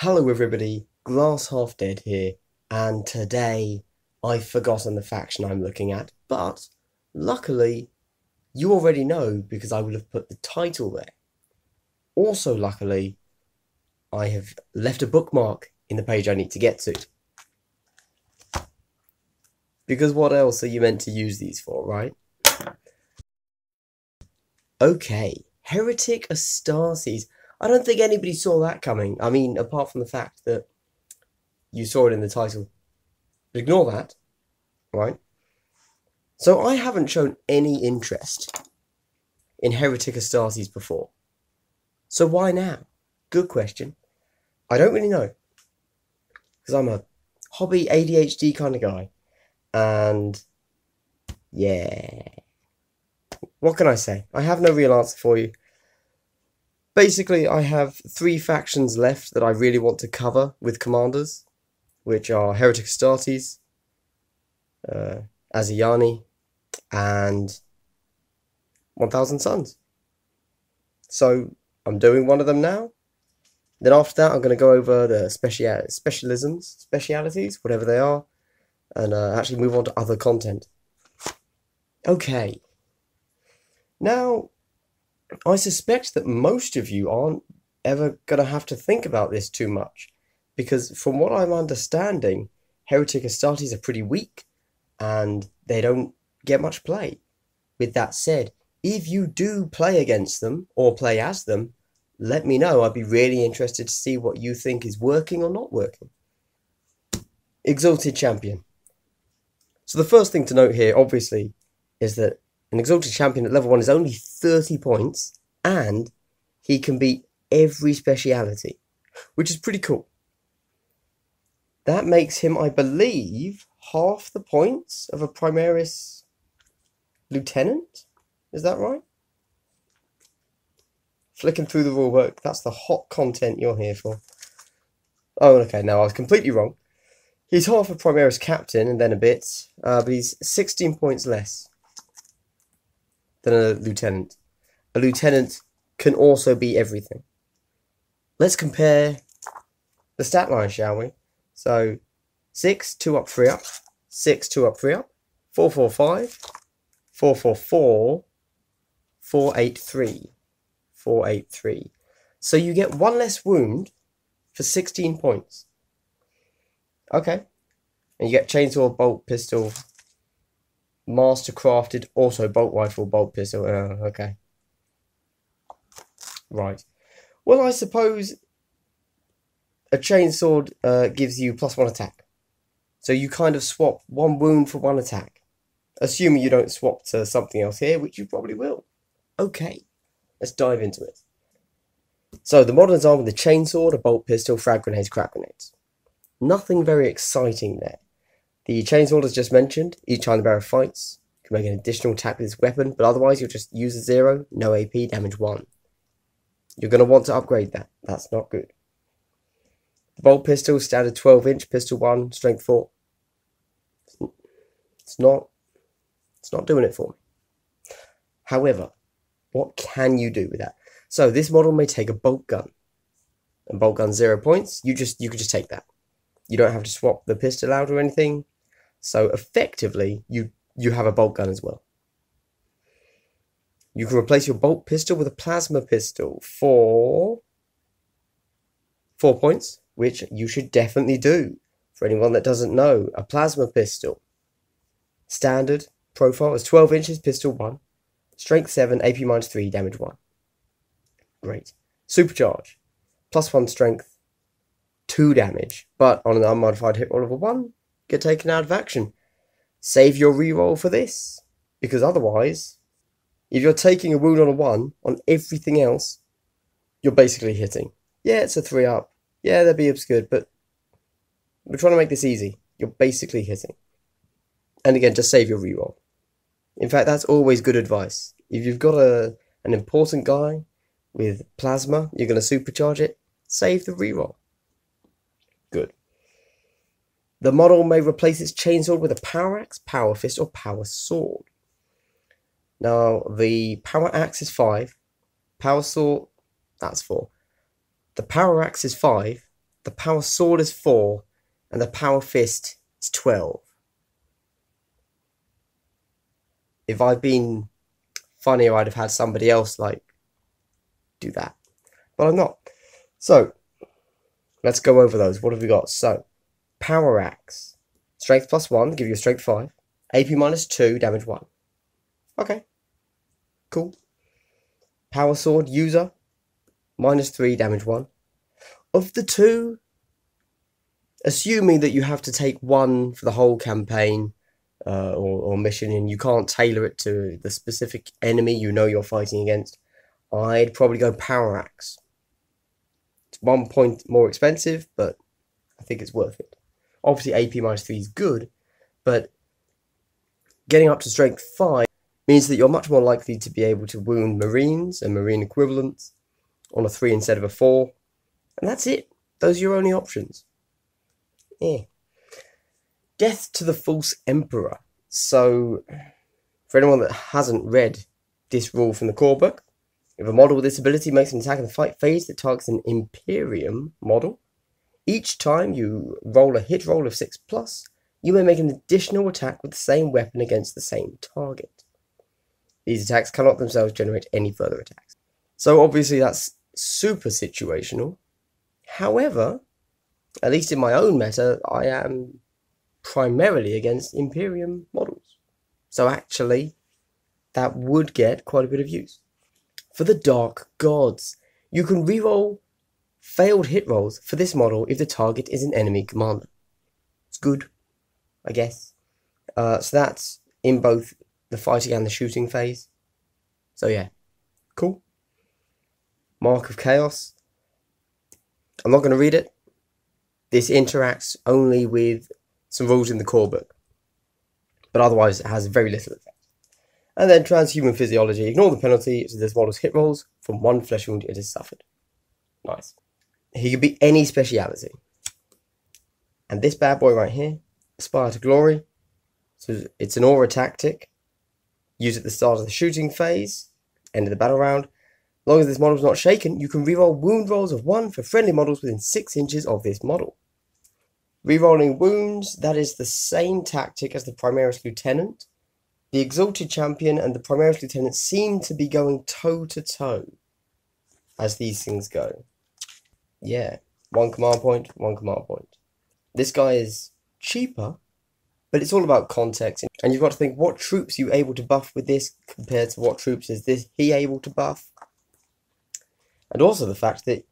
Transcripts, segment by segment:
Hello everybody, Glass Half Dead here, and today I've forgotten the faction I'm looking at, but luckily you already know because I would have put the title there. Also luckily, I have left a bookmark in the page I need to get to. Because what else are you meant to use these for, right? Okay, Heretic Astartes. I don't think anybody saw that coming. I mean, apart from the fact that you saw it in the title. But ignore that, right? So I haven't shown any interest in Heretic Astartes before. So why now? Good question. I don't really know. Because I'm a hobby ADHD kind of guy. And yeah. What can I say? I have no real answer for you. Basically, I have 3 factions left that I really want to cover with commanders, which are Heretic Astartes, Azayani, and 1000 Suns. So I'm doing one of them now. Then after that, I'm going to go over the specialities, whatever they are, and actually move on to other content. Okay. Now, I suspect that most of you aren't ever going to have to think about this too much, because from what I'm understanding, Heretic Astartes are pretty weak, and they don't get much play. With that said, if you do play against them, or play as them, let me know. I'd be really interested to see what you think is working or not working. Exalted Champion. So the first thing to note here, obviously, is that an Exalted Champion at level 1 is only 30 points, and he can beat every speciality, which is pretty cool. That makes him, I believe, half the points of a Primaris Lieutenant? Is that right? Flicking through the rulebook, that's the hot content you're here for. Oh, okay, no, I was completely wrong. He's half a Primaris Captain, and then a bit, but he's 16 points less than a Lieutenant. A Lieutenant can also be everything. Let's compare the stat line, shall we? So, 6, 2 up, 3 up, 6, 2 up, 3 up, 4, 4, 5, 4, 4, 4, 4, 8, 3, 4, 8, 3. So you get 1 less wound for 16 points. Okay. And you get chainsaw, bolt, pistol, mastercrafted, also bolt rifle, bolt pistol. Okay. Right. Well, I suppose a chainsword gives you +1 attack. So you kind of swap 1 wound for 1 attack. Assuming you don't swap to something else here, which you probably will. Okay. Let's dive into it. So the models are with the chainsword, a bolt pistol, frag grenades, crack grenades. Nothing very exciting there. The chainsword, as just mentioned, each time the bearer fights, you can make an additional attack with this weapon, but otherwise you'll just use a 0, no AP, damage 1. You're going to want to upgrade that. That's not good. The bolt pistol, standard 12-inch, pistol 1, strength 4. It's not doing it for me. However, what can you do with that? So this model may take a bolt gun. And bolt gun 0 points. You could just take that. You don't have to swap the pistol out or anything. So effectively, you have a bolt gun as well. You can replace your bolt pistol with a plasma pistol for 4 points, which you should definitely do. For anyone that doesn't know, a plasma pistol. Standard profile is 12 inches, pistol 1. Strength 7, AP -3, damage 1. Great. Supercharge. +1 strength, 2 damage. But on an unmodified hit roll of a 1, get taken out of action. Save your reroll for this. Because otherwise, if you're taking a wound on a 1, on everything else, you're basically hitting. Yeah, it's a 3 up. Yeah, that'd be obscured, but we're trying to make this easy. You're basically hitting. And again, just save your reroll. In fact, that's always good advice. If you've got an important guy with plasma, you're going to supercharge it, save the reroll. Good. The model may replace its chainsword with a power axe, power fist, or power sword. Now, the power axe is 5. Power sword, that's 4. The power axe is 5. the power sword is 4, and the power fist is 12. If I'd been funnier, I'd have had somebody else, like, do that. But I'm not. So, let's go over those. What have we got? So, Power Axe. Strength +1, give you a strength 5. AP -2, damage 1. Okay. Cool. Power Sword user, -3, damage 1. Of the two, assuming that you have to take one for the whole campaign or mission, and you can't tailor it to the specific enemy you know you're fighting against, I'd probably go Power Axe. It's 1 point more expensive, but I think it's worth it. Obviously, AP -3 is good, but getting up to strength 5 means that you're much more likely to be able to wound Marines and Marine equivalents on a 3 instead of a 4. And that's it. Those are your only options. Death to the False Emperor. So, for anyone that hasn't read this rule from the core book, if a model with this ability makes an attack in the fight phase that targets an Imperium model, each time you roll a hit roll of 6+, you may make an additional attack with the same weapon against the same target. These attacks cannot themselves generate any further attacks. So obviously that's super situational. However, at least in my own meta, I am primarily against Imperium models. So actually, that would get quite a bit of use. For the Dark Gods, you can reroll failed hit rolls for this model if the target is an enemy commander. It's good, I guess. So that's in both the fighting and the shooting phase. So yeah, cool. Mark of Chaos. I'm not going to read it. This interacts only with some rules in the core book, but otherwise it has very little effect. And then Transhuman Physiology. Ignore the penalty to this model's hit rolls from 1 flesh wound it has suffered. Nice. He could be any speciality. And this bad boy right here, Aspire to Glory. So it's an aura tactic. Use at the start of the shooting phase, end of the battle round. As long as this model is not shaken, you can reroll wound rolls of 1 for friendly models within 6 inches of this model. Rerolling wounds, that is the same tactic as the Primaris Lieutenant. The Exalted Champion and the Primaris Lieutenant seem to be going toe-to-toe as these things go. Yeah, 1 command point, 1 command point. This guy is cheaper, but it's all about context. And you've got to think, what troops are you able to buff with this compared to what troops is he able to buff? And also the fact that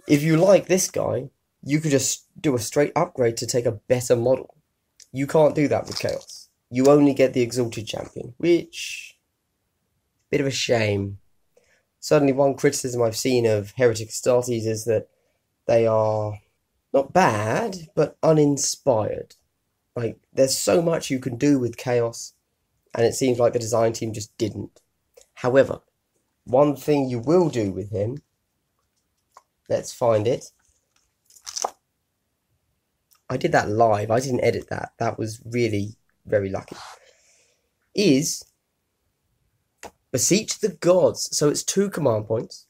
if you like this guy, you could just do a straight upgrade to take a better model. You can't do that with Chaos. You only get the Exalted Champion, which, bit of a shame. Certainly one criticism I've seen of Heretic Astartes is that they are not bad, but uninspired. Like, there's so much you can do with Chaos, and it seems like the design team just didn't. However, one thing you will do with him, let's find it. I did that live, I didn't edit that. That was really very lucky. Is Beseech the Gods. So it's 2 command points.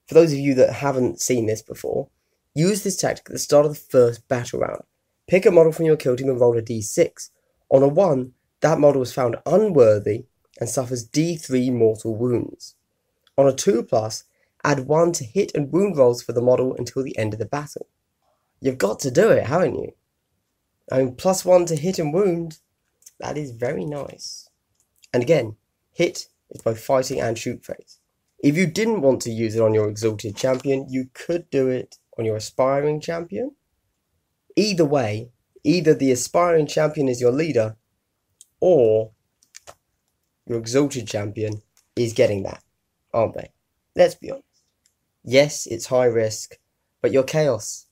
For those of you that haven't seen this before, use this tactic at the start of the first battle round. Pick a model from your kill team and roll a d6. On a 1, that model is found unworthy and suffers d3 mortal wounds. On a 2+, add 1 to hit and wound rolls for the model until the end of the battle. You've got to do it, haven't you? I mean, +1 to hit and wound, that is very nice. And again, hit is both fighting and shoot phase. If you didn't want to use it on your Exalted Champion, you could do it on your Aspiring Champion. Either way, either the Aspiring Champion is your leader, or your Exalted Champion is getting that, aren't they? Let's be honest. Yes, it's high risk, but you're Chaos.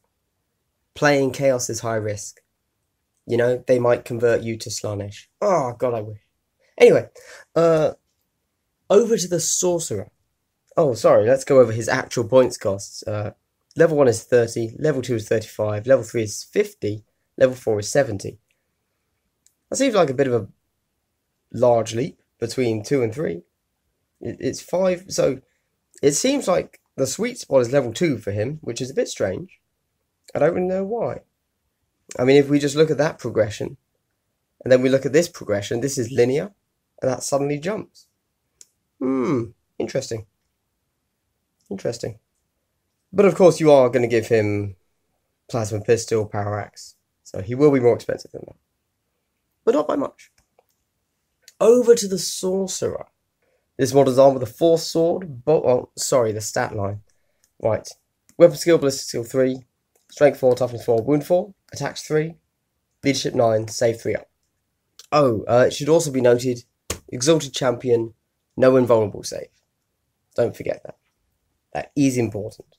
Playing Chaos is high risk. You know, they might convert you to Slanesh. Oh, God, I wish. Anyway, over to the Sorcerer. Oh, sorry, let's go over his actual points costs. Level 1 is 30, level 2 is 35, level 3 is 50, level 4 is 70. That seems like a bit of a large leap between 2 and 3. It's 5, so it seems like the sweet spot is level 2 for him, which is a bit strange. I don't really know why. I mean, if we just look at that progression, and then we look at this progression, this is linear, and that suddenly jumps. Interesting. Interesting. But of course, you are going to give him Plasma Pistol, Power Axe, so he will be more expensive than that. But not by much. Over to the Sorcerer. This model's armed with a Force Sword, the stat line. Right. Weapon skill, Ballistic skill 3, Strength 4, Toughness 4, Wound 4, Attacks 3, Leadership 9, Save 3 up. Oh, it should also be noted, Exalted Champion, no invulnerable save. Don't forget that. That is important.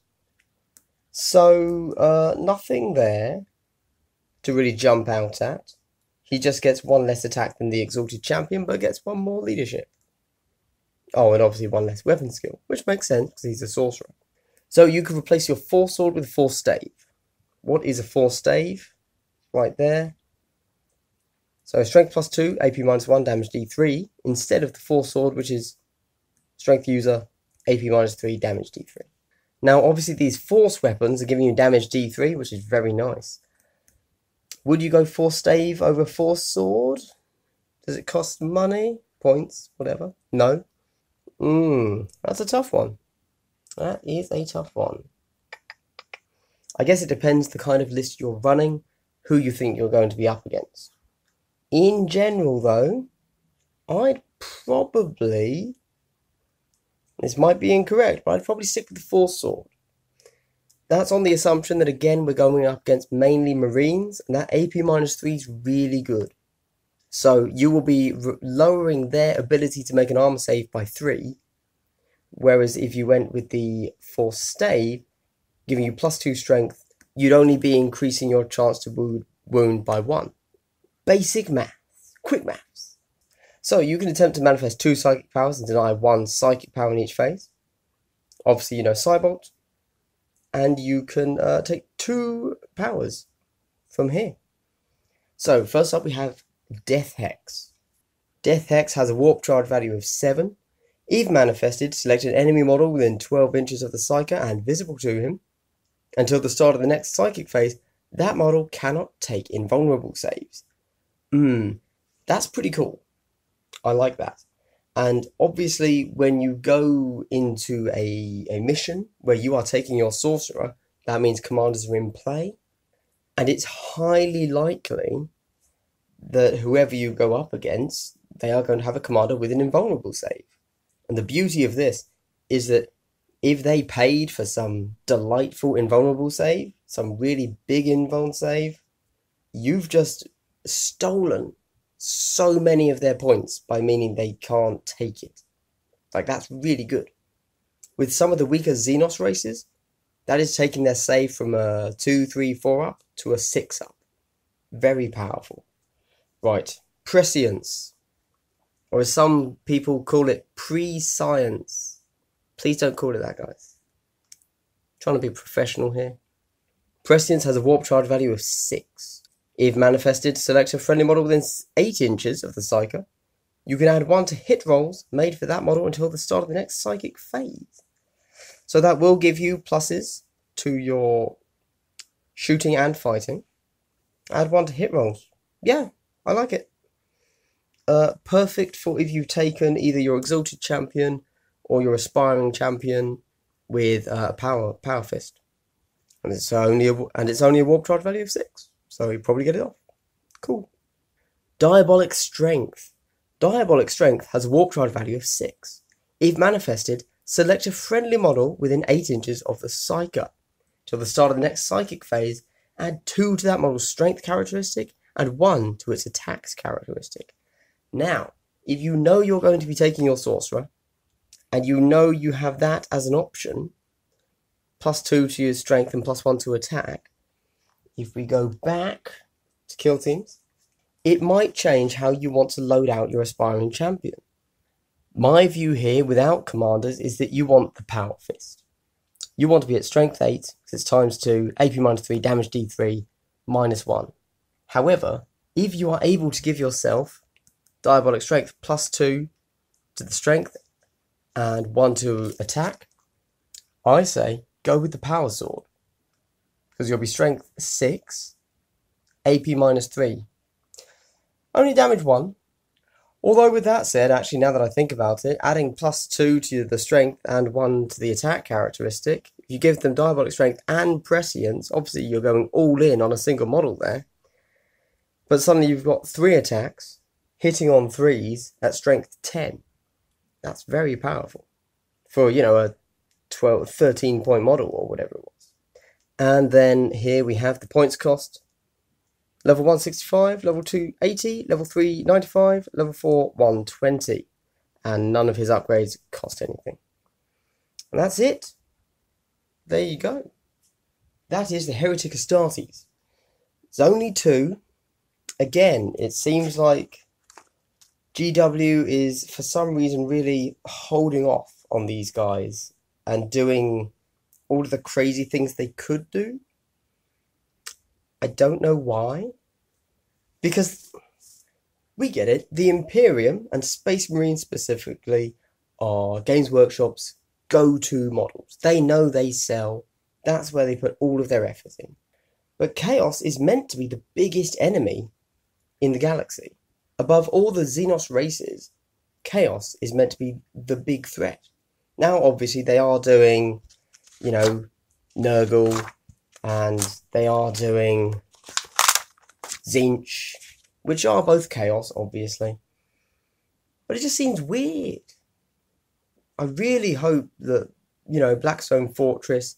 So, nothing there to really jump out at. He just gets 1 less attack than the Exalted Champion, but gets 1 more leadership. Oh, and obviously 1 less weapon skill, which makes sense because he's a sorcerer. So you could replace your Force Sword with a Force Stave. What is a Force Stave? Right there. So Strength +2, AP -1, damage D3, instead of the Force Sword, which is Strength user, AP -3, damage D3. Now, obviously, these Force weapons are giving you damage D3, which is very nice. Would you go Force Stave over Force Sword? Does it cost money? Points? Whatever? No? That's a tough one. That is a tough one. I guess it depends the kind of list you're running, who you think you're going to be up against. In general, though, I'd probably... This might be incorrect, but I'd probably stick with the Force Sword. That's on the assumption that, again, we're going up against mainly Marines, and that AP -3 is really good. So you will be lowering their ability to make an armor save by 3, whereas if you went with the Force Stave, giving you +2 strength, you'd only be increasing your chance to wound by 1. Basic maths. Quick maths. So you can attempt to manifest 2 psychic powers and deny 1 psychic power in each phase. Obviously, you know Cybolt. And you can take 2 powers from here. So first up we have Death Hex. Death Hex has a warp charge value of 7. If manifested, select an enemy model within 12 inches of the Psyker and visible to him. Until the start of the next psychic phase, that model cannot take invulnerable saves. That's pretty cool. I like that. And obviously, when you go into a mission where you are taking your Sorcerer, that means commanders are in play. And it's highly likely that whoever you go up against, they are going to have a commander with an invulnerable save. And the beauty of this is that if they paid for some delightful invulnerable save, some really big invuln save, you've just stolen so many of their points by meaning they can't take it. Like, that's really good. With some of the weaker Xenos races, that is taking their save from a 2, 3, 4 up to a 6 up. Very powerful. Right, prescience. Or as some people call it, pre-science. Please don't call it that, guys. I'm trying to be professional here. Prescience has a warp charge value of 6. If manifested, select a friendly model within 8 inches of the Psyker. You can add 1 to hit rolls made for that model until the start of the next psychic phase. So that will give you pluses to your shooting and fighting. Add 1 to hit rolls. Yeah, I like it. Perfect for if you've taken either your Exalted Champion or your Aspiring Champion with Power Fist. And it's only a warp charge value of 6. So you probably get it off. Cool. Diabolic Strength. Diabolic Strength has a warp charge value of 6. If manifested, select a friendly model within 8 inches of the Psyker. Till the start of the next psychic phase, add 2 to that model's strength characteristic and 1 to its attacks characteristic. Now, if you know you're going to be taking your Sorcerer, and you know you have that as an option, +2 to your strength and +1 to attack, if we go back to kill teams, it might change how you want to load out your Aspiring Champion. My view here, without commanders, is that you want the Power Fist. You want to be at strength 8, because it's ×2, AP -3, damage D3, -1. However, if you are able to give yourself Diabolic Strength +2 to the strength and 1 to attack, I say go with the Power Sword. because you'll be strength 6, AP -3. Only damage 1. Although with that said, actually now that I think about it, adding +2 to the strength and 1 to the attack characteristic, if you give them Diabolic Strength and Prescience, obviously you're going all in on a single model there. But suddenly you've got 3 attacks, hitting on 3s at strength 10. That's very powerful for, you know, a 13-point model or whatever it was. And then here we have the points cost. Level 1, 65, level 2, 80, level 3, 95, level 4, 120. And none of his upgrades cost anything. And that's it. There you go. That is the Heretic Astartes. It's only 2. Again, it seems like GW is, for some reason, really holding off on these guys and doing all of the crazy things they could do. I don't know why. Because we get it. The Imperium and Space Marines specifically are Games Workshop's go-to models. They know they sell. That's where they put all of their effort in. But Chaos is meant to be the biggest enemy in the galaxy. Above all the Xenos races, Chaos is meant to be the big threat. Now, obviously, they are doing, you know, Nurgle, and they are doing Tzeentch, which are both Chaos, obviously. But it just seems weird. I really hope that, you know, Blackstone Fortress,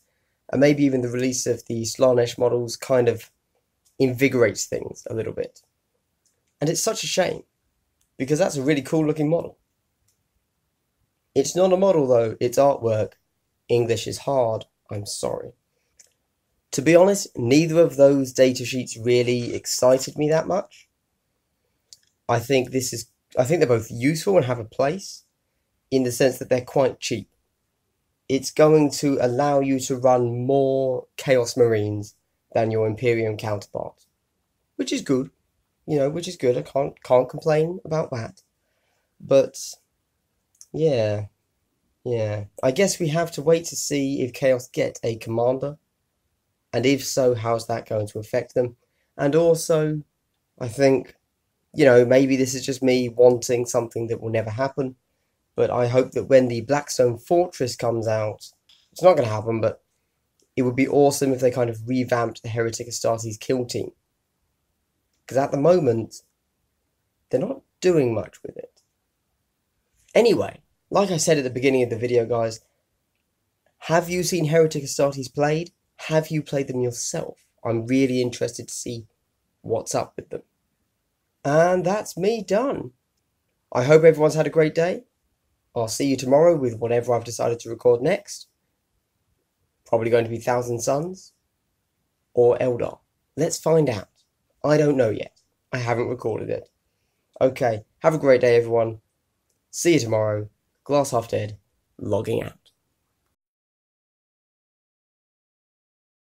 and maybe even the release of the Slaanesh models kind of invigorates things a little bit. And it's such a shame, because that's a really cool looking model. It's not a model though, it's artwork. English is hard, I'm sorry. To be honest, neither of those datasheets really excited me that much. I think they're both useful and have a place, in the sense that they're quite cheap. It's going to allow you to run more Chaos Marines than your Imperium counterpart, which is good. You know, which is good. I can't complain about that. But yeah. I guess we have to wait to see if Chaos get a commander, and if so, how's that going to affect them? And also, I think, you know, maybe this is just me wanting something that will never happen, but I hope that when the Blackstone Fortress comes out, it's not going to happen, but it would be awesome if they kind of revamped the Heretic Astartes kill team. Because at the moment, they're not doing much with it. Anyway, like I said at the beginning of the video, guys, have you seen Heretic Astartes played? Have you played them yourself? I'm really interested to see what's up with them. And that's me done. I hope everyone's had a great day. I'll see you tomorrow with whatever I've decided to record next. Probably going to be Thousand Suns or Eldar. Let's find out. I don't know yet. I haven't recorded it. Okay, have a great day, everyone. See you tomorrow. Glass half dead, logging out.